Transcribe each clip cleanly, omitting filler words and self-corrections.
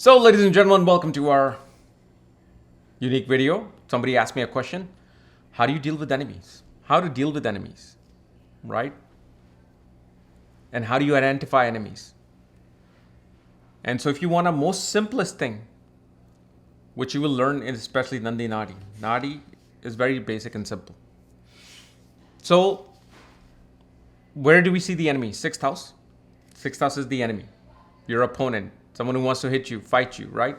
So, ladies and gentlemen, welcome to our unique video. Somebody asked me a question. How do you deal with enemies? How to deal with enemies, right? And how do you identify enemies? And so if you want a most simplest thing, which you will learn in especially Nandi Nadi. Nadi is very basic and simple. So where do we see the enemy? Sixth house. Sixth house is the enemy, your opponent, someone who wants to hit you, fight you, right?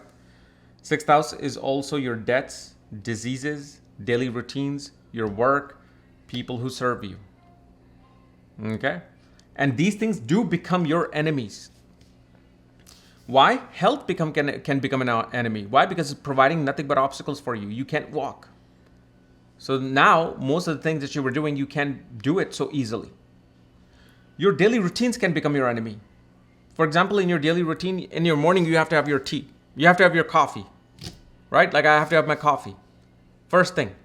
Sixth house is also your debts, diseases, daily routines, your work, people who serve you. Okay? And these things do become your enemies. Why? Health can become an enemy. Why? Because it's providing nothing but obstacles for you. You can't walk. So now, most of the things that you were doing, you can't do it so easily. Your daily routines can become your enemy. For example, in your daily routine, in your morning, you have to have your tea. You have to have your coffee, right? Like I have to have my coffee first thing.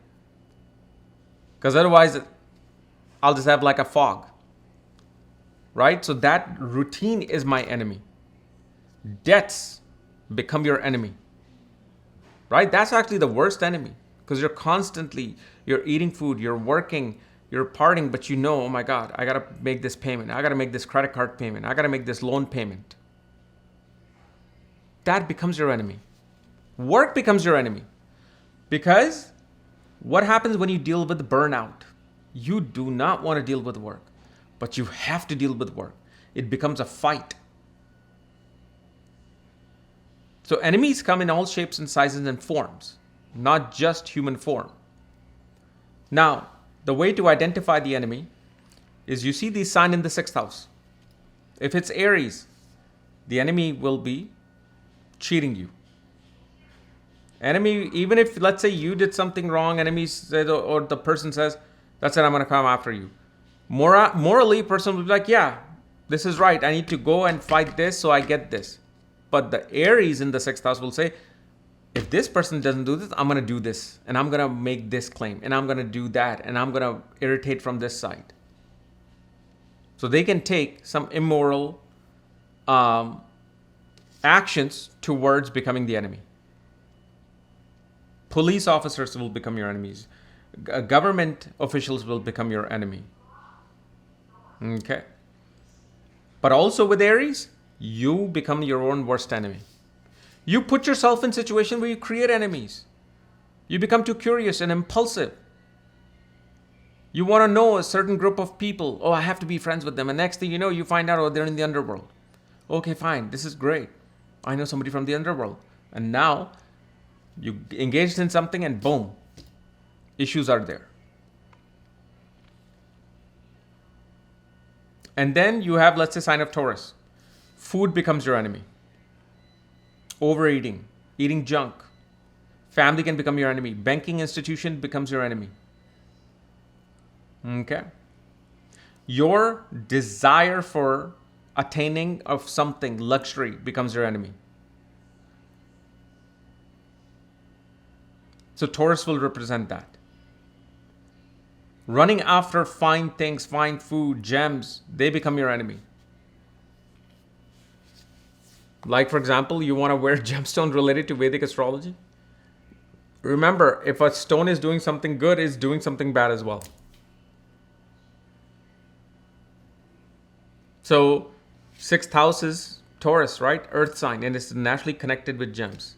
Because otherwise, I'll just have like a fog, right? So that routine is my enemy. Debts become your enemy, right? That's actually the worst enemy because you're eating food, you're working, you're partying, but you know, oh my God, I got to make this payment. I got to make this credit card payment. I got to make this loan payment. That becomes your enemy. Work becomes your enemy because what happens when you deal with burnout? You do not want to deal with work, but you have to deal with work. It becomes a fight. So enemies come in all shapes and sizes and forms, not just human form. Now, the way to identify the enemy is you see the sign in the sixth house. If it's Aries, the enemy will be cheating you. Enemy, even if let's say you did something wrong, enemies said, or the person says, that's it, I'm going to come after you. Morally, person will be like, yeah, this is right. I need to go and fight this so I get this. But the Aries in the sixth house will say, if this person doesn't do this, I'm going to do this. And I'm going to make this claim. And I'm going to do that. And I'm going to irritate from this side. So they can take some immoral actions towards becoming the enemy. Police officers will become your enemies. Government officials will become your enemy. Okay. But also with Aries, you become your own worst enemy. You put yourself in a situation where you create enemies. You become too curious and impulsive. You want to know a certain group of people. Oh, I have to be friends with them. And next thing you know, you find out, oh, they're in the underworld. Okay, fine. This is great. I know somebody from the underworld. And now you engaged in something and boom, issues are there. And then you have, let's say, sign of Taurus. Food becomes your enemy. Overeating, eating junk. Family can become your enemy. Banking institution becomes your enemy. Okay. Your desire for attaining of something, luxury, becomes your enemy. So Taurus will represent that. Running after fine things, fine food, gems, they become your enemy. Like, for example, you want to wear gemstone related to Vedic astrology. Remember, if a stone is doing something good, it's doing something bad as well. So, sixth house is Taurus, right? Earth sign, and it's naturally connected with gems.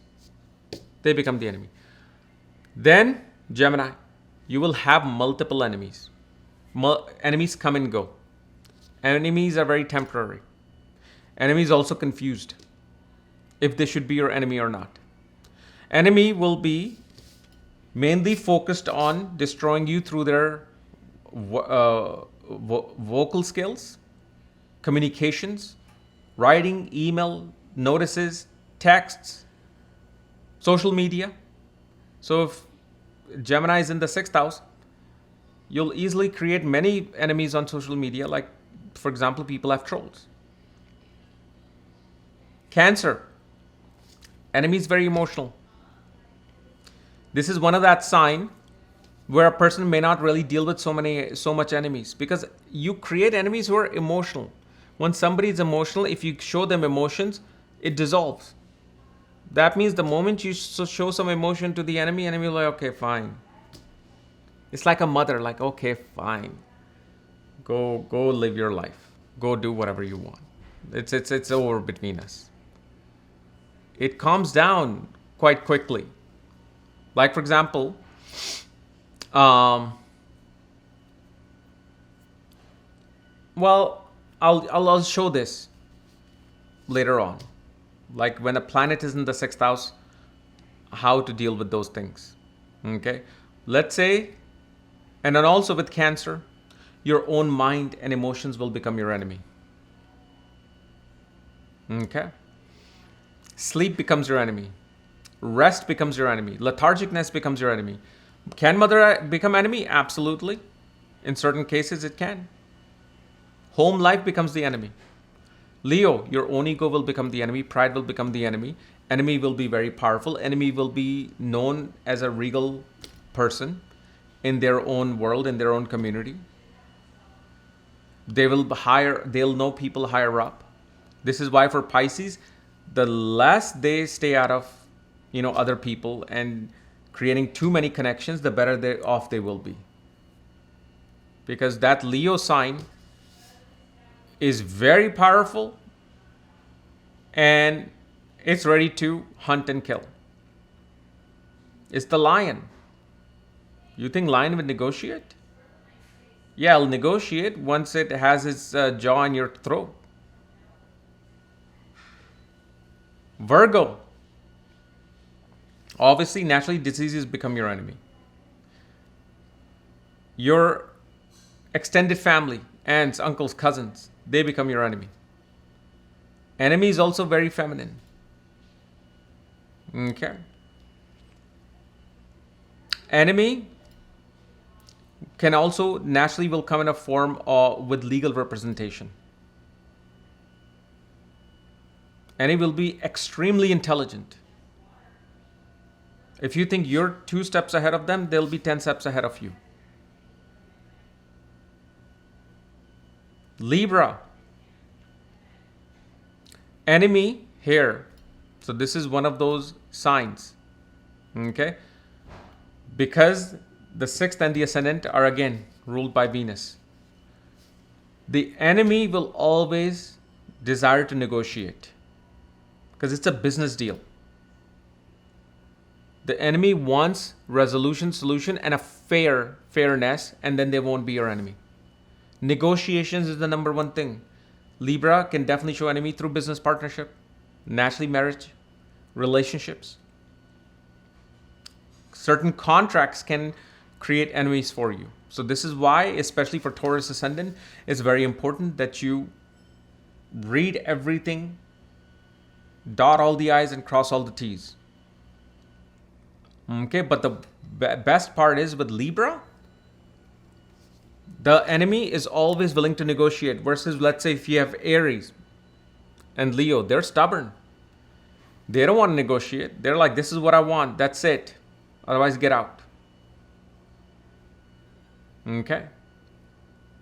They become the enemy. Then, Gemini, you will have multiple enemies. Enemies come and go. Enemies are very temporary. Enemies also confused if they should be your enemy or not. Enemy will be mainly focused on destroying you through their vocal skills, communications, writing, email, notices, texts, social media. So if Gemini is in the sixth house, you'll easily create many enemies on social media. Like, for example, people have trolls. Cancer. Enemy is very emotional. This is one of that sign where a person may not really deal with so much enemies because you create enemies who are emotional. When somebody is emotional, if you show them emotions, it dissolves. That means the moment you show some emotion to the enemy will like, okay, fine. It's like a mother, like, okay, fine. Go live your life. Go do whatever you want. It's over between us. It calms down quite quickly. Like, for example, well, I'll show this later on. Like when a planet is in the sixth house, how to deal with those things. Okay? Let's say, and then also with Cancer, your own mind and emotions will become your enemy. Okay? Sleep becomes your enemy. Rest becomes your enemy. Lethargicness becomes your enemy. Can mother become enemy? Absolutely. In certain cases, it can. Home life becomes the enemy. Leo, your own ego will become the enemy. Pride will become the enemy. Enemy will be very powerful. Enemy will be known as a regal person in their own world, in their own community. They'll know people higher up. This is why for Pisces, the less they stay out of, other people and creating too many connections, the better off they will be. Because that Leo sign is very powerful and it's ready to hunt and kill. It's the lion. You think lion would negotiate? Yeah, it'll negotiate once it has its jaw in your throat. Virgo. Obviously, naturally, diseases become your enemy. Your extended family, aunts, uncles, cousins, they become your enemy. Enemy is also very feminine. Okay. Enemy can also naturally will come in a form with legal representation. Enemy will be extremely intelligent. If you think you're 2 steps ahead of them, they'll be 10 steps ahead of you. Libra. Enemy here. So this is one of those signs. Okay. Because the 6th and the ascendant are again ruled by Venus. The enemy will always desire to negotiate. Because it's a business deal. The enemy wants resolution, solution, and a fairness, and then they won't be your enemy. Negotiations is the number one thing. Libra can definitely show enemy through business partnership, naturally marriage, relationships. Certain contracts can create enemies for you. So this is why, especially for Taurus ascendant, it's very important that you read everything, dot all the I's and cross all the T's. Okay, but the best part is with Libra, the enemy is always willing to negotiate versus, let's say, if you have Aries and Leo, they're stubborn. They don't want to negotiate. They're like, this is what I want. That's it. Otherwise, get out. Okay.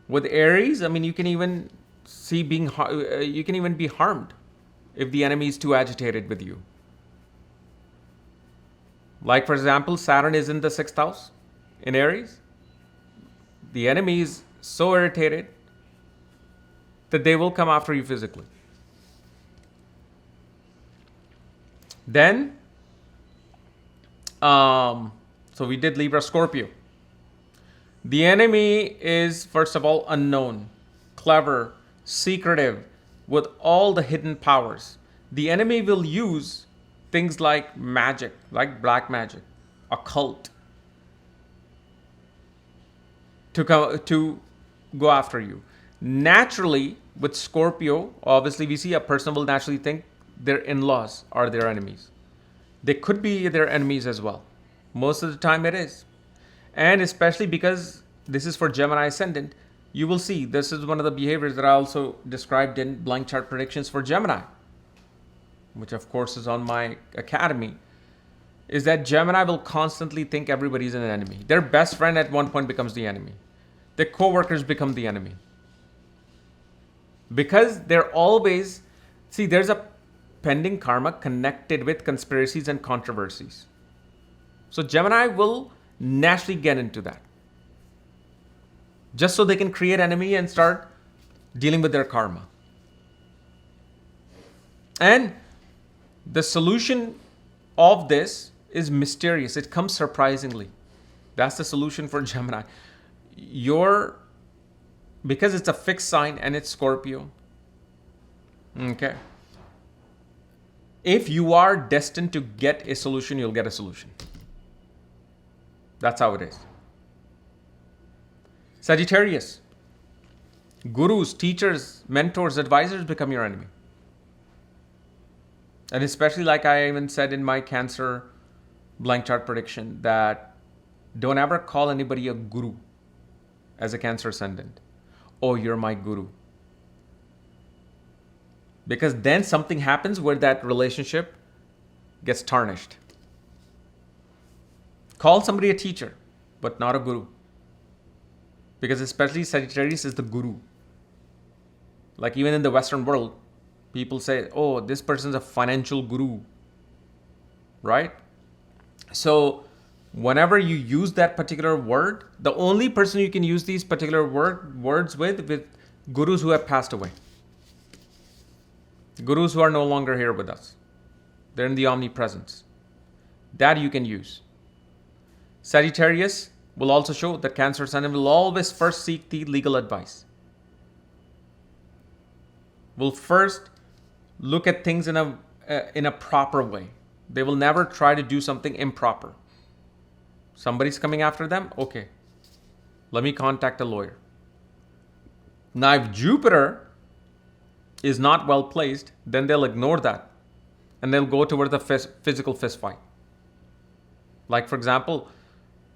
With Aries, you can even see you can even be harmed if the enemy is too agitated with you. Like, for example, Saturn is in the 6th house in Aries. The enemy is so irritated that they will come after you physically. Then, so we did Libra, Scorpio. The enemy is, first of all, unknown, clever, secretive, with all the hidden powers. The enemy will use things like magic, like black magic, occult, to go after you. Naturally, with Scorpio, obviously we see a person will naturally think their in-laws are their enemies. They could be their enemies as well. Most of the time it is. And especially because this is for Gemini ascendant, you will see this is one of the behaviors that I also described in blank chart predictions for Gemini, which of course is on my academy, is that Gemini will constantly think everybody's an enemy. Their best friend at one point becomes the enemy. Their co-workers become the enemy. Because they're always, see, there's a pending karma connected with conspiracies and controversies. So Gemini will naturally get into that, just so they can create enemy and start dealing with their karma. And the solution of this is mysterious. It comes surprisingly. That's the solution for Gemini. Because it's a fixed sign and it's Scorpio. Okay. If you are destined to get a solution, you'll get a solution. That's how it is. Sagittarius. Gurus, teachers, mentors, advisors become your enemy. And especially, like I even said in my Cancer blank chart prediction, that don't ever call anybody a guru as a Cancer ascendant. Oh, you're my guru. Because then something happens where that relationship gets tarnished. Call somebody a teacher, but not a guru. Because especially Sagittarius is the guru. Like even in the Western world, people say, oh, this person's a financial guru, right? So whenever you use that particular word, the only person you can use these particular words with gurus who have passed away. Gurus who are no longer here with us. They're in the omnipresence. That you can use. Sagittarius will also show that Cancer ascendant will always first seek the legal advice. Will first look at things in a proper way. They will never try to do something improper. Somebody's coming after them? Okay. Let me contact a lawyer. Now, if Jupiter is not well placed, then they'll ignore that and they'll go toward the physical fist fight. Like, for example,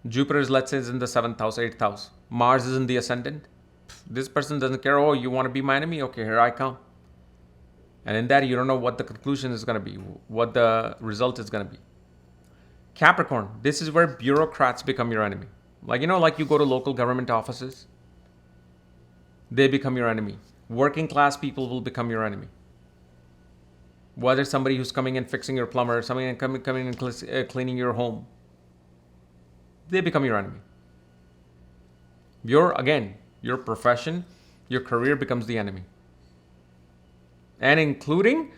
Jupiter is, let's say, is in the 7th house, 8th house. Mars is in the ascendant. This person doesn't care. Oh, you want to be my enemy? Okay, here I come. And in that, you don't know what the conclusion is going to be, what the result is going to be. Capricorn, this is where bureaucrats become your enemy. Like, like you go to local government offices, they become your enemy. Working class people will become your enemy. Whether somebody who's coming and fixing your plumber, somebody coming and cleaning your home, they become your enemy. Your profession, your career becomes the enemy. And including,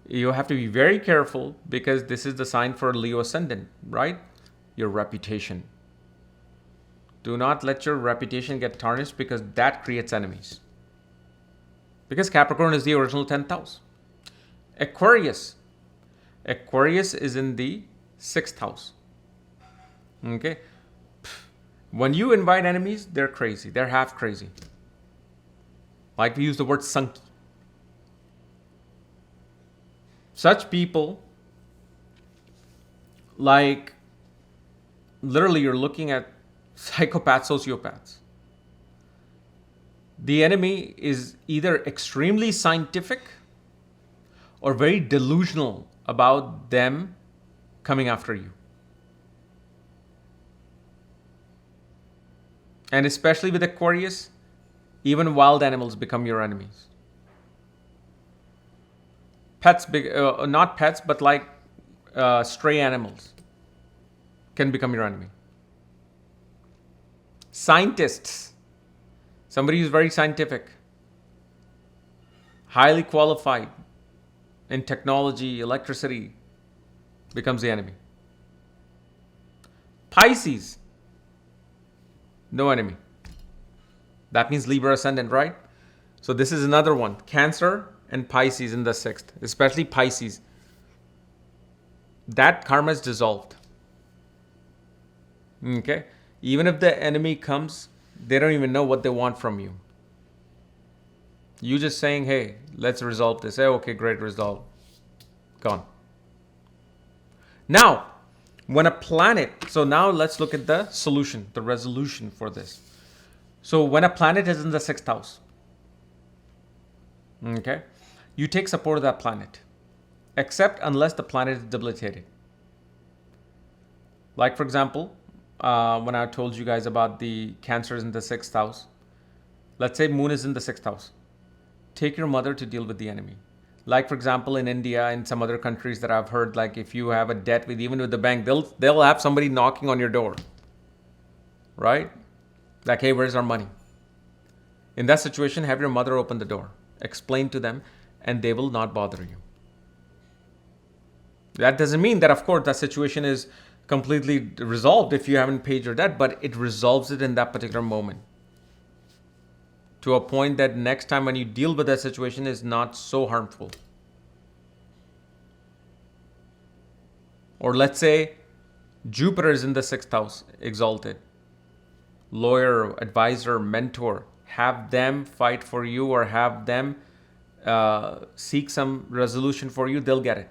you have to be very careful because this is the sign for Leo ascendant, right? Your reputation. Do not let your reputation get tarnished because that creates enemies. Because Capricorn is the original 10th house. Aquarius. Aquarius is in the 6th house. Okay? When you invite enemies, they're crazy. They're half crazy. Like we use the word sunky. Such people, like, literally you're looking at psychopaths, sociopaths. The enemy is either extremely scientific or very delusional about them coming after you. And especially with Aquarius, even wild animals become your enemies. Pets, not pets, but like stray animals can become your enemy. Scientists, somebody who's very scientific, highly qualified in technology, electricity, becomes the enemy. Pisces, no enemy. That means Libra ascendant, right? So this is another one. Cancer and Pisces in the 6th, especially Pisces. That karma is dissolved. Okay? Even if the enemy comes, they don't even know what they want from you. You just saying, hey, let's resolve this. Hey, okay, great, resolve. Gone. Now, when a planet, so now let's look at the solution, the resolution for this. So when a planet is in the 6th house, okay, you take support of that planet, except unless the planet is debilitated. Like, for example, when I told you guys about the Cancers in the 6th house, let's say Moon is in the 6th house. Take your mother to deal with the enemy. Like, for example, in India and some other countries that I've heard, like if you have a debt with even with the bank, they'll have somebody knocking on your door, right? Like, hey, where's our money? In that situation, have your mother open the door, explain to them, and they will not bother you. That doesn't mean that, of course, that situation is completely resolved if you haven't paid your debt, but it resolves it in that particular moment, to a point that next time when you deal with that situation is not so harmful. Or let's say Jupiter is in the 6th house, exalted. Lawyer, advisor, mentor, have them fight for you or have them seek some resolution for you, they'll get it.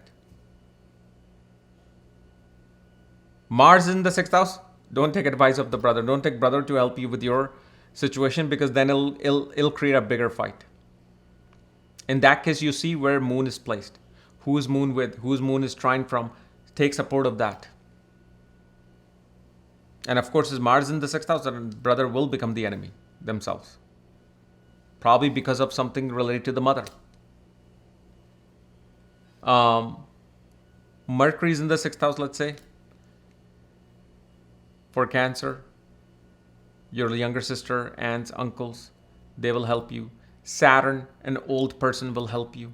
Mars in the 6th house, don't take advice of the brother. Don't take brother to help you with your situation, because then it'll create a bigger fight. In that case, you see where moon is placed, whose moon with, whose moon is trine from. Take support of that. And of course, is Mars in the 6th house, and brother will become the enemy themselves, probably because of something related to the mother. Mercury is in the 6th house, let's say, for Cancer. Your younger sister, aunts, uncles, they will help you. Saturn, an old person, will help you.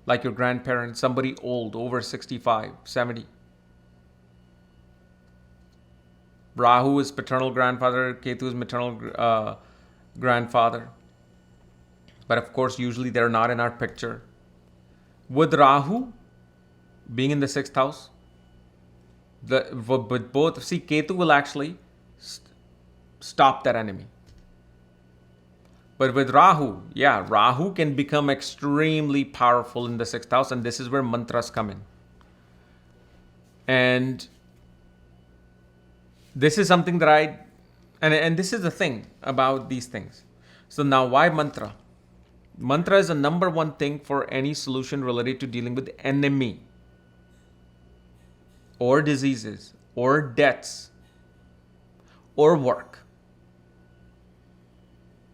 Like your grandparents, somebody old, over 65, 70. Rahu is paternal grandfather, Ketu is maternal grandfather. But of course, usually they're not in our picture. With Rahu being in the 6th house, with both, see, Ketu will actually stop that enemy. But with Rahu, Rahu can become extremely powerful in the 6th house, and this is where mantras come in. And this is something that and this is the thing about these things. So now, why mantra? Mantra is the number one thing for any solution related to dealing with enemy, or diseases, or debts, or work,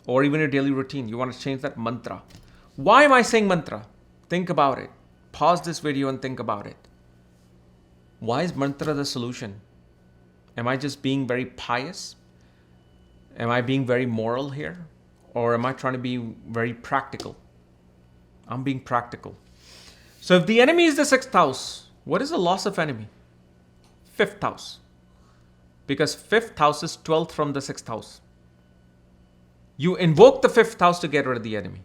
or even your daily routine. You want to change that mantra. Why am I saying mantra? Think about it. Pause this video and think about it. Why is mantra the solution? Am I just being very pious? Am I being very moral here? Or am I trying to be very practical? I'm being practical. So if the enemy is the 6th house, what is the loss of enemy? 5th house. Because 5th house is 12th from the 6th house. You invoke the 5th house to get rid of the enemy.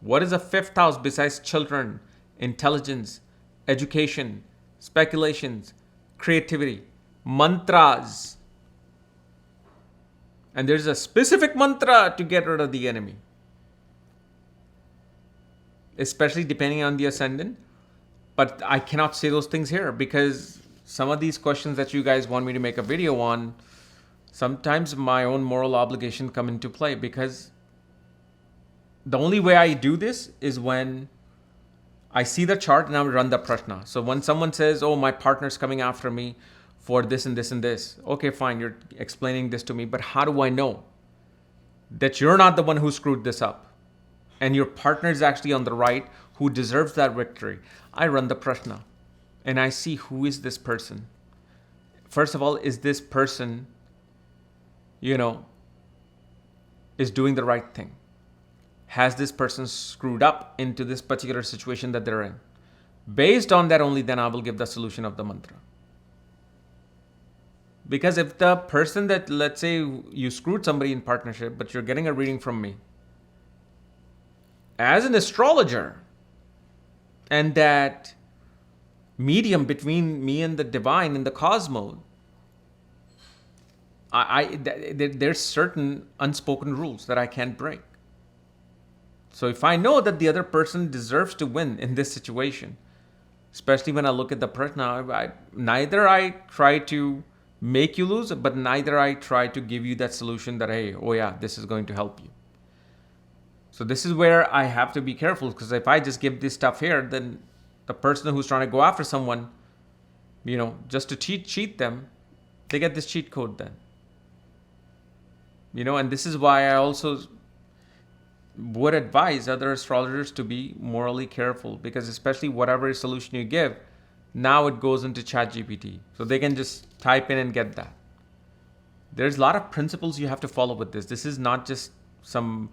What is the 5th house besides children, intelligence, education, speculations, creativity, mantras? And there's a specific mantra to get rid of the enemy, especially depending on the ascendant. But I cannot say those things here because some of these questions that you guys want me to make a video on, sometimes my own moral obligation come into play, because the only way I do this is when I see the chart and I run the prashna. So when someone says, oh, my partner's coming after me for this and this and this. Okay, fine, you're explaining this to me, but how do I know that you're not the one who screwed this up and your partner is actually on the right who deserves that victory? I run the prashna and I see, who is this person? First of all, is this person, is doing the right thing? Has this person screwed up into this particular situation that they're in? Based on that only, then I will give the solution of the mantra. Because if the person that, let's say you screwed somebody in partnership, but you're getting a reading from me as an astrologer, and that medium between me and the divine in the cosmos, there's certain unspoken rules that I can't break. So if I know that the other person deserves to win in this situation, especially when I look at the prashna, neither I try to make you lose, but neither I try to give you that solution that, hey, oh yeah, this is going to help you. So this is where I have to be careful, because if I just give this stuff here, then the person who's trying to go after someone, just to cheat them, they get this cheat code then. And this is why I also would advise other astrologers to be morally careful, because especially whatever solution you give, now it goes into ChatGPT. So they can just type in and get that. There's a lot of principles you have to follow with this. This is not just some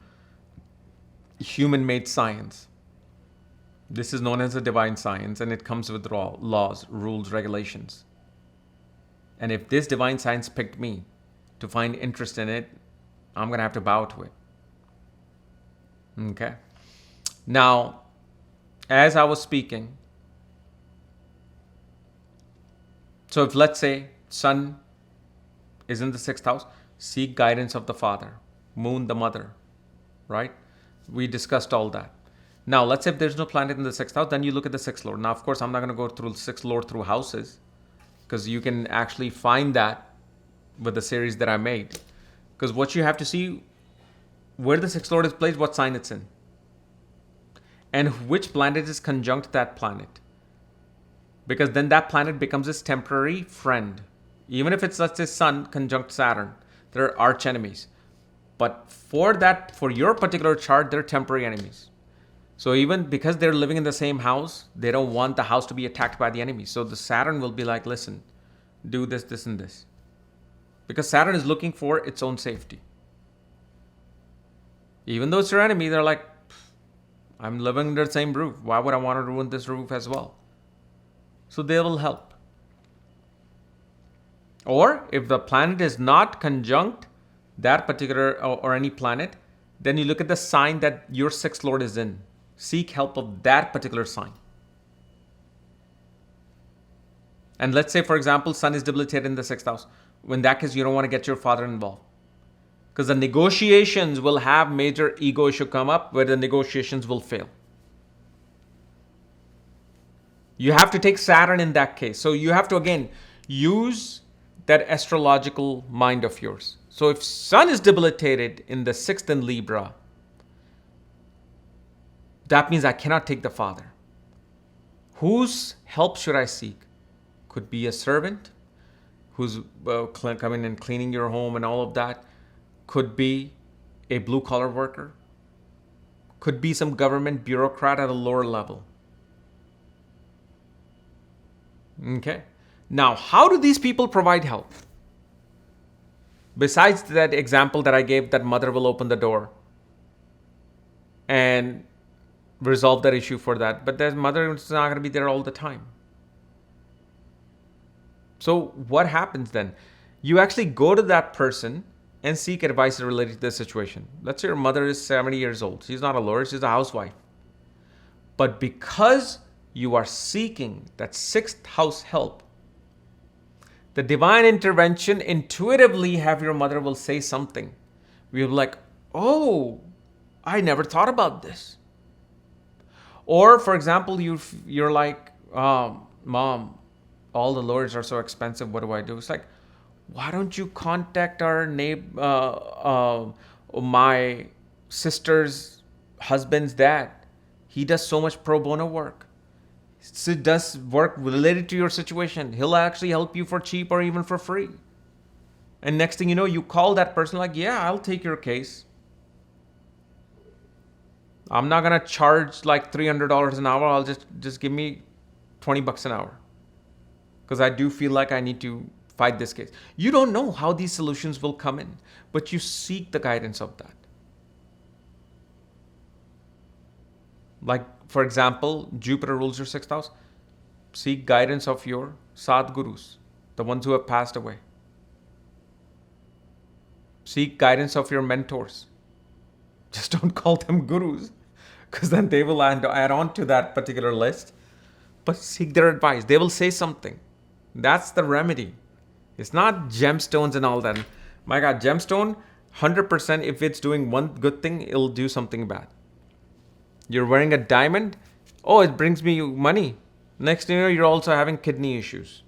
human-made science. This is known as a divine science, and it comes with laws, rules, regulations. And if this divine science picked me to find interest in it, I'm going to have to bow to it. Okay. Now, as I was speaking, so if let's say Sun is in the 6th house, seek guidance of the father, Moon the mother, right? We discussed all that. Now, let's say if there's no planet in the 6th house, then you look at the 6th lord. Now, of course, I'm not going to go through the 6th lord through houses, because you can actually find that with the series that I made. Because what you have to see, where the 6th lord is placed, what sign it's in, and which planet is conjunct that planet. Because then that planet becomes his temporary friend. Even if it's, let's say, Sun conjunct Saturn, they're arch enemies. But for your particular chart, they're temporary enemies. So even because they're living in the same house, they don't want the house to be attacked by the enemy. So the Saturn will be like, listen, do this, this, and this. Because Saturn is looking for its own safety. Even though it's your enemy, they're like, I'm living under the same roof. Why would I want to ruin this roof as well? So they will help. Or if the planet is not conjunct that particular or any planet, then you look at the sign that your 6th lord is in. Seek help of that particular sign. And let's say, for example, Sun is debilitated in the 6th house. In that case, you don't want to get your father involved. Because the negotiations will have major ego issue come up where the negotiations will fail. You have to take Saturn in that case. So you have to, again, use that astrological mind of yours. So if Sun is debilitated in the 6th in Libra, that means I cannot take the father. Whose help should I seek? Could be a servant who's coming and cleaning your home and all of that. Could be a blue-collar worker. Could be some government bureaucrat at a lower level. Okay. Now, how do these people provide help? Besides that example that I gave, that mother will open the door and resolve that issue for that. But that mother is not going to be there all the time. So what happens then? You actually go to that person and seek advice related to the situation. Let's say your mother is 70 years old. She's not a lawyer, she's a housewife. But because you are seeking that 6th house help, the divine intervention, intuitively have your mother will say something. We're like, oh, I never thought about this. Or, for example, you're like, Mom, all the lawyers are so expensive. What do I do? It's like, why don't you contact our my sister's husband's dad? He does so much pro bono work. He does work related to your situation. He'll actually help you for cheap or even for free. And next thing you know, you call that person like, yeah, I'll take your case. I'm not going to charge like $300 an hour. I'll just give me $20 an hour. Because I do feel like I need to fight this case. You don't know how these solutions will come in, but you seek the guidance of that. Like, for example, Jupiter rules your 6th house. Seek guidance of your Sadgurus, the ones who have passed away. Seek guidance of your mentors. Just don't call them gurus, because then they will add on to that particular list. But seek their advice. They will say something. That's the remedy. It's not gemstones and all that. My God, gemstone, 100%, if it's doing one good thing, it'll do something bad. You're wearing a diamond. Oh, it brings me money. Next thing you know, you're also having kidney issues.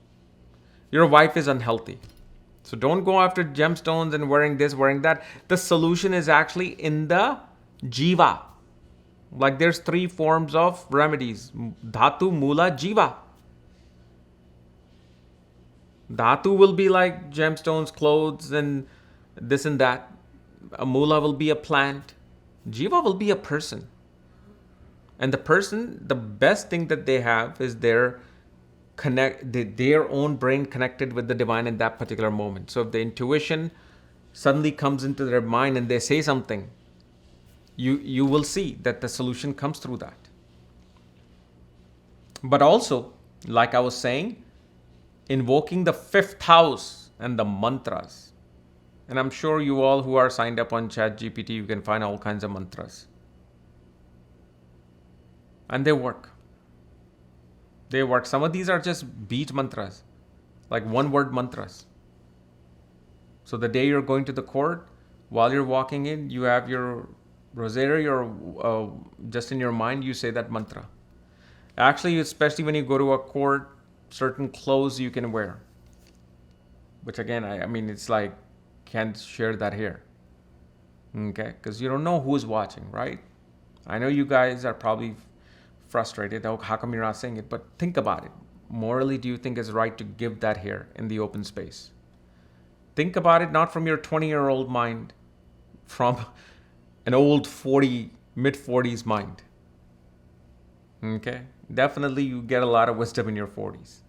Your wife is unhealthy. So don't go after gemstones and wearing this, wearing that. The solution is actually in the jiva. Like there's 3 forms of remedies. Dhatu, Mula, Jiva. Dhatu will be like gemstones, clothes, and this and that. A Mula will be a plant. Jiva will be a person. And the person, the best thing that they have is their own brain connected with the divine in that particular moment. So if the intuition suddenly comes into their mind and they say something, you will see that the solution comes through that. But also, like I was saying, invoking the 5th house and the mantras. And I'm sure you all who are signed up on ChatGPT, you can find all kinds of mantras. And they work. They work. Some of these are just beat mantras, like one-word mantras. So the day you're going to the court, while you're walking in, you have your rosary or just in your mind, you say that mantra. Actually, especially when you go to a court, certain clothes you can wear. Which again, I mean, it's like, can't share that here. Okay? Because you don't know who's watching, right? I know you guys are probably frustrated. Oh, how come you're not saying it? But think about it. Morally, do you think it's right to give that here in the open space? Think about it not from your 20-year-old mind, from an old mid-40s mind. Okay? Definitely you get a lot of wisdom in your 40s.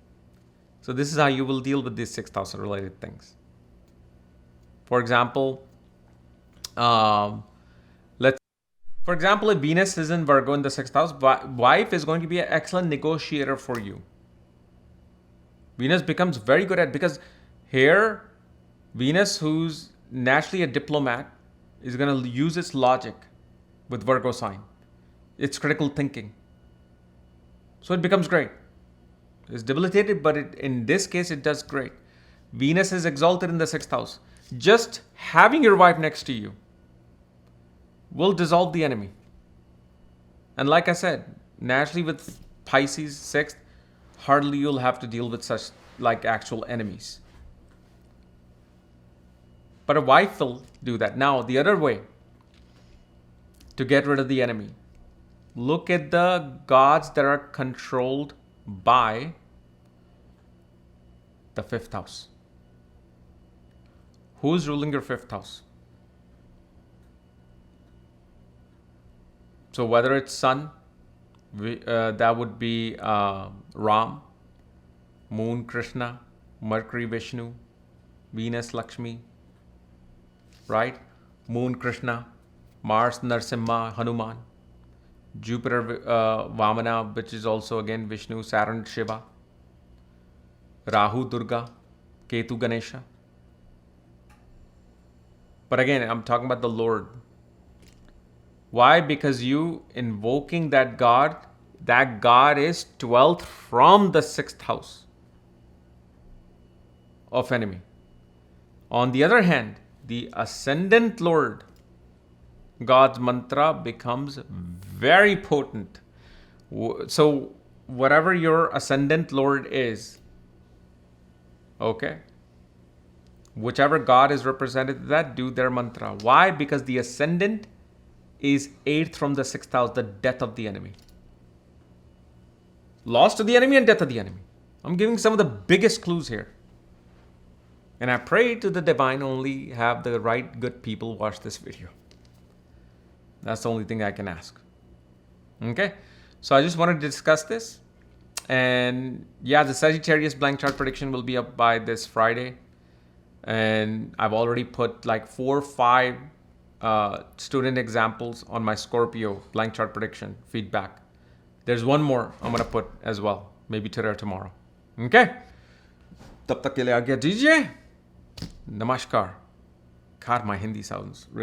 So this is how you will deal with these 6th house related things. For example, if Venus is in Virgo in the 6th house, wife is going to be an excellent negotiator for you. Venus becomes very good at, because here, Venus, who's naturally a diplomat, is going to use its logic with Virgo sign. It's critical thinking. So it becomes great. It's debilitated, but in this case, it does great. Venus is exalted in the 6th house. Just having your wife next to you will dissolve the enemy. And like I said, naturally with Pisces 6th, hardly you'll have to deal with such like actual enemies. But a wife will do that. Now, the other way to get rid of the enemy, look at the gods that are controlled by the 5th house. Who's ruling your 5th house? So whether it's Sun, that would be Ram, Moon Krishna, Mercury Vishnu, Venus Lakshmi, right? Moon Krishna, Mars Narsimha, Hanuman, Jupiter Vamana, which is also again Vishnu, Saturn Shiva, Rahu Durga, Ketu Ganesha. But again, I'm talking about the Lord. Why? Because you invoking that God is 12th from the 6th house of enemy. On the other hand, the ascendant Lord, God's mantra becomes very potent. So whatever your ascendant Lord is, okay, whichever God is represented, that do their mantra. Why? Because the ascendant is 8th from the 6th house, the death of the enemy. Loss to the enemy and death of the enemy. I'm giving some of the biggest clues here. And I pray to the divine only have the right good people watch this video. That's the only thing I can ask. Okay? So I just wanted to discuss this. And yeah, the Sagittarius blank chart prediction will be up by this Friday. And I've already put like 4 or 5 student examples on my Scorpio blank chart prediction feedback. There's one more I'm going to put as well. Maybe today or tomorrow. Okay? तब तक के लिए आज्ञा दीजिए. Namaskar. God, my Hindi sounds really